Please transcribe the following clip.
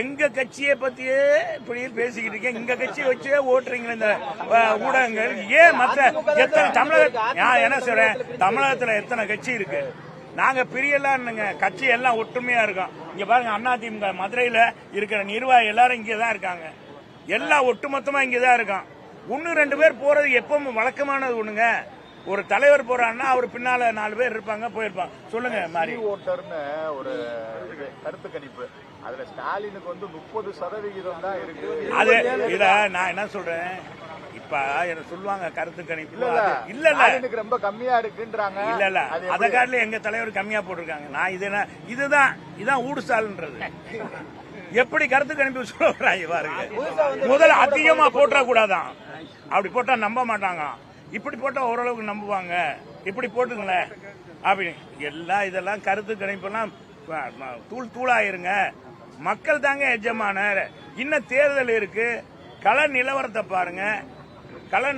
எங்க கட்சியை பத்தியே இப்படி பேசிக்கிட்டு இருக்கேன். எங்க கட்சியை வச்சே ஓட்டுறீங்களா இந்த ஊடகங்கள்? ஏன் மற்ற எத்தனை நான் என்ன சொல்றேன், தமிழகத்துல எத்தனை கட்சி இருக்கு? நாங்க பிரியலாம்னுங்க, கட்சி எல்லாம் ஒற்றுமையா இருக்கோம். இங்க பாருங்க, அதிமுக மதுரையில இருக்கிற நிர்வாகி எல்லாரும் இங்கதான் இருக்காங்க. எல்லாம் ஒட்டுமொத்தமா இங்கதான் இருக்கான். 1-2 பேர் போறது எப்பவும் வழக்கமானது ஒண்ணுங்க. ஒரு தலைவர் போறான்னா அவர் பின்னால 4 பேர் இருப்பாங்க, போயிருப்பாங்க. சொல்லுங்க மாதிரி ஓட்டர்னு ஒரு கருத்து கணிப்பு, அதுல ஸ்டாலினுக்கு வந்து 30% தான் இருக்கு. அது இத நான் என்ன சொல்றேன், இப்ப என்ன சொல்லுவாங்க கருத்து கணிப்பு இல்ல எனக்கு ரொம்ப கம்மியா இருக்குன்றாங்க. இல்ல அத காட்டில எங்க தலைவர் கம்மியா போட்டிருக்காங்க. நான் இதுதான் ஊடுசால்ன்றது. எப்படி கருத்து கணிப்பு சொல்றாங்க பாருங்க. முதல்ல அதிகமா போட்டா கூடாதான், அப்படி போட்டா நம்ப மாட்டாங்க. இப்படி போட்டா ஓரளவுக்கு நம்புவாங்க. இப்படி போட்டுங்களேன் அப்படின்னு இதெல்லாம் கருத்து கணிப்பெல்லாம் தூளாயிருங்க. மக்கள் தாங்க எஜமானர். இன்னும் தேர்தல் இருக்கு. கள நிலவரத்தை பாருங்க. கள